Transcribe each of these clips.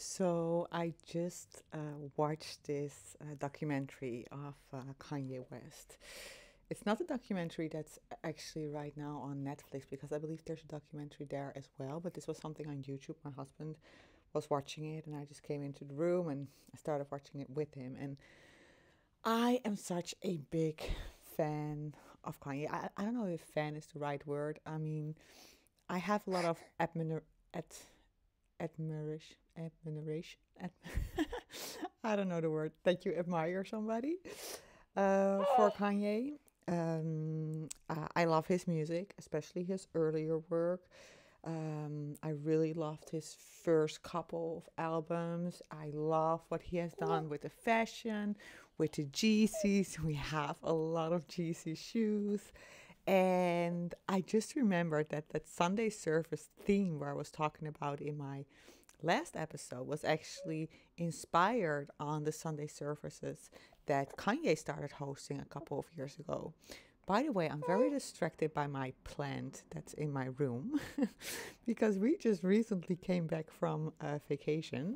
So I just watched this documentary of Kanye West. It's not a documentary that's actually right now on Netflix because I believe there's a documentary there as well, but this was something on YouTube. My husband was watching it and I just came into the room and I started watching it with him. And I am such a big fan of Kanye. I don't know if fan is the right word. I mean, I have a lot of admiration. I don't know the word that you admire somebody for Kanye. I love his music, especially his earlier work. I really loved his first couple of albums. I love what he has done with the fashion, with the Yeezys. We have a lot of Yeezy shoes. And I just remembered that Sunday service theme where I was talking about in my last episode was actually inspired on the Sunday services that Kanye started hosting a couple of years ago. By the way, I'm very distracted by my plant that's in my room because we just recently came back from a vacation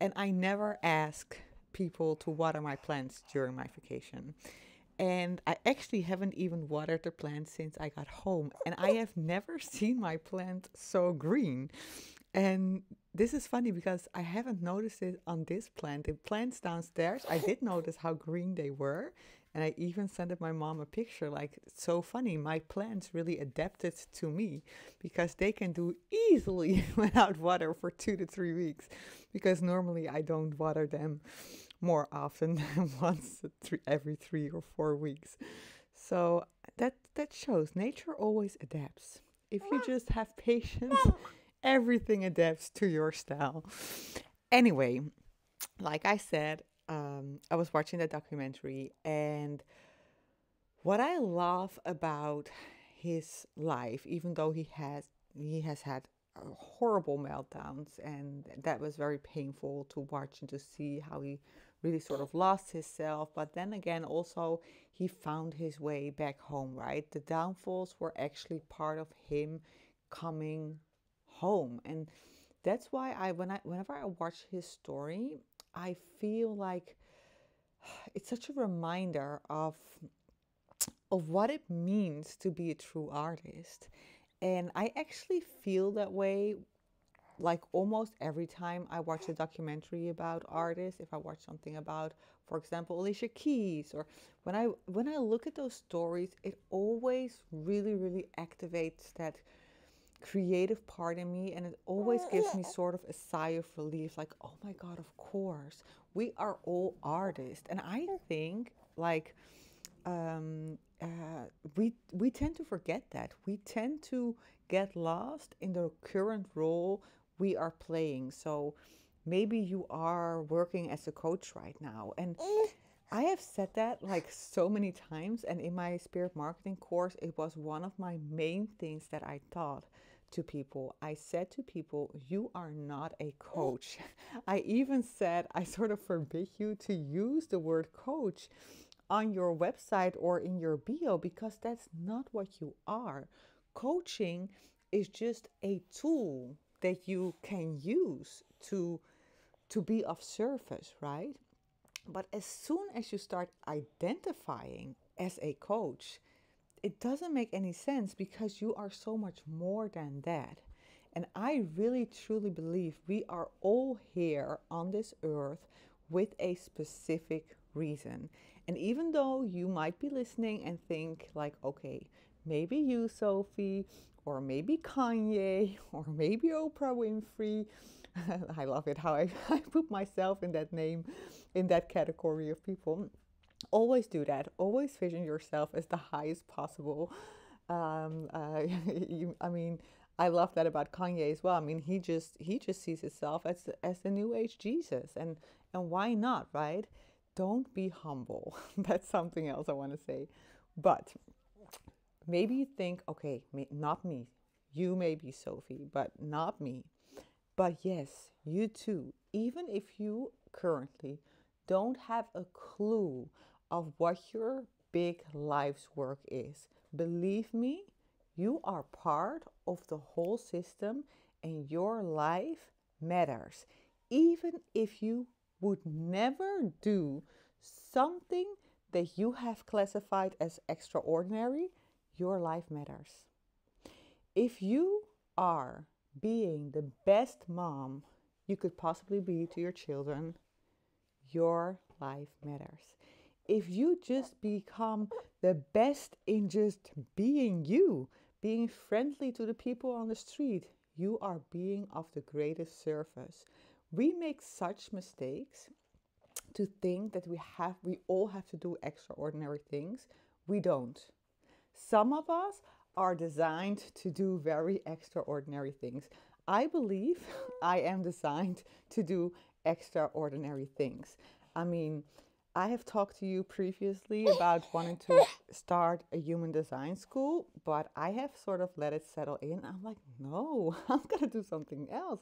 and I never ask people to water my plants during my vacation. And I actually haven't even watered the plant since I got home. And I have never seen my plant so green. And this is funny because I haven't noticed it on this plant. The plants downstairs, I did notice how green they were. And I even sent my mom a picture. Like, it's so funny. My plants really adapted to me because they can do easily without water for 2 to 3 weeks. Because normally I don't water them more often than once every 3 or 4 weeks. So that shows nature always adapts. If you just have patience, everything adapts to your style. Anyway, like I said, I was watching the documentary, and what I love about his life, even though he has had horrible meltdowns, and that was very painful to watch and to see how he really sort of lost himself. But then again, also he found his way back home, right? The downfalls were actually part of him coming home, and that's why whenever I watch his story, I feel like it's such a reminder of what it means to be a true artist. And I actually feel that way like almost every time I watch a documentary about artists. If I watch something about, for example, Alicia Keys, or when I look at those stories, it always really activates that creative part in me, and it always gives me sort of a sigh of relief, like, oh my god, of course we are all artists. And I think like we tend to forget that. We tend to get lost in the current role we are playing. So maybe you are working as a coach right now, and I have said that like so many times, and in my spirit marketing course, it was one of my main things that I taught to people. I said to people, you are not a coach. I even said, I sort of forbid you to use the word coach on your website or in your bio because that's not what you are. Coaching is just a tool that you can use to be of service, right? But as soon as you start identifying as a coach, it doesn't make any sense because you are so much more than that. And I really truly believe we are all here on this earth with a specific reason. And even though you might be listening and think like, okay, maybe you, Sophie, or maybe Kanye, or maybe Oprah Winfrey. I love it how I put myself in that name, in that category of people. Always do that. Always vision yourself as the highest possible. I mean, I love that about Kanye as well. I mean, he just sees himself as the new age Jesus, and why not, right? Don't be humble. That's something else I want to say. But maybe you think, okay, not me. You may be Sophie, but not me. But yes, you too. Even if you currently don't have a clue of what your big life's work is, believe me, you are part of the whole system and your life matters. Even if you would never do something that you have classified as extraordinary, your life matters. If you are being the best mom you could possibly be to your children, your life matters. If you just become the best in just being you, being friendly to the people on the street, you are being of the greatest service. We make such mistakes to think that we all have to do extraordinary things. We don't. Some of us are designed to do very extraordinary things. I believe I am designed to do extraordinary things. I mean, I have talked to you previously about wanting to start a human design school, but I have sort of let it settle in. I'm like, no, I'm going to do something else.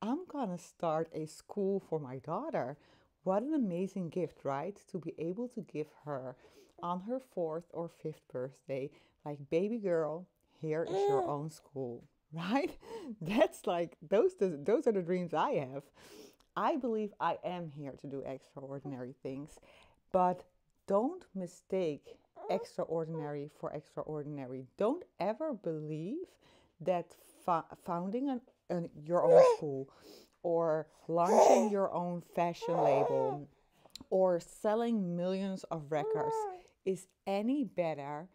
I'm going to start a school for my daughter. What an amazing gift, right? To be able to give her on her 4th or 5th birthday, like, baby girl, here is your own school, right? That's like, those are the dreams I have. I believe I am here to do extraordinary things, but don't mistake extraordinary for extraordinary. Don't ever believe that founding your own school or launching your own fashion label or selling millions of records is any better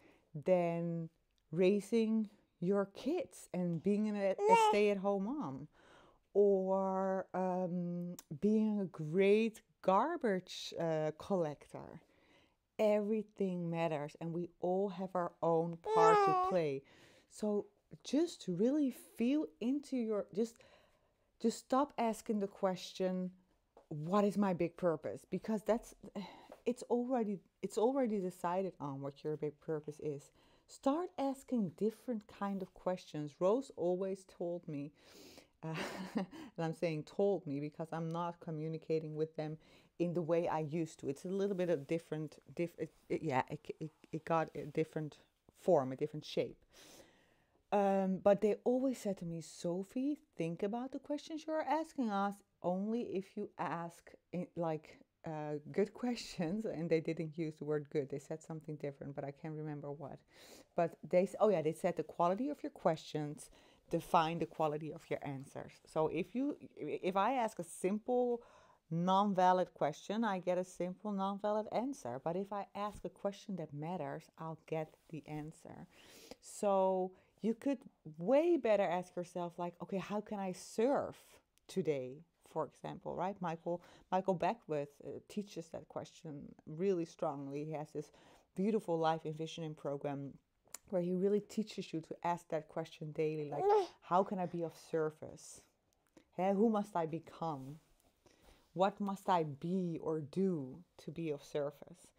than raising your kids and being a stay-at-home mom, or being a great garbage collector. Everything matters, and we all have our own part to play. So just really feel into your, just stop asking the question, what is my big purpose? Because it's already decided on what your big purpose is. Start asking different kind of questions. Rose always told me, and I'm saying told me because I'm not communicating with them in the way I used to. It's a little bit of different, it got a different form, a different shape. But they always said to me, Sophie, think about the questions you're asking us only if you ask good questions. And they didn't use the word good. They said something different, but I can't remember what. But they said the quality of your questions define the quality of your answers. So if I ask a simple non-valid question, I get a simple non-valid answer. But if I ask a question that matters, I'll get the answer. So you could way better ask yourself, like, okay, how can I serve today? For example, right? Michael Beckwith teaches that question really strongly. He has this beautiful life envisioning program where he really teaches you to ask that question daily, like, how can I be of service? Who must I become? What must I be or do to be of service?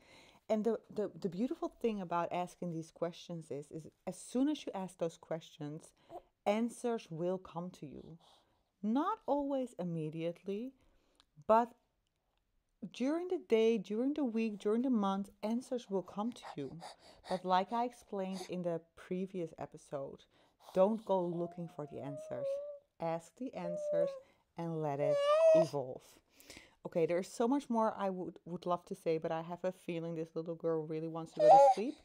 And the beautiful thing about asking these questions is as soon as you ask those questions, answers will come to you. Not always immediately, but during the day, during the week, during the month, answers will come to you. But like I explained in the previous episode, don't go looking for the answers. Ask the answers and let it evolve. Okay, there's so much more I would love to say, but I have a feeling this little girl really wants to go to sleep.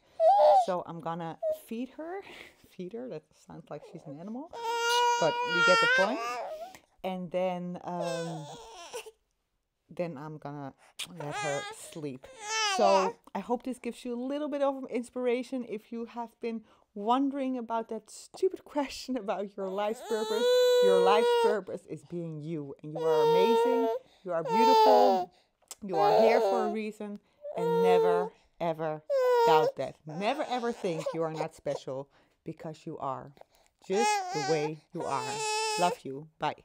So I'm gonna feed her. Feed her, that sounds like she's an animal. But you get the point. And then I'm gonna let her sleep. So I hope this gives you a little bit of inspiration if you have been wondering about that stupid question about your life's purpose. Your life's purpose is being you, and you are amazing, you are beautiful, you are here for a reason, and never ever doubt that. Never ever think you are not special, because you are just the way you are. Love you. Bye.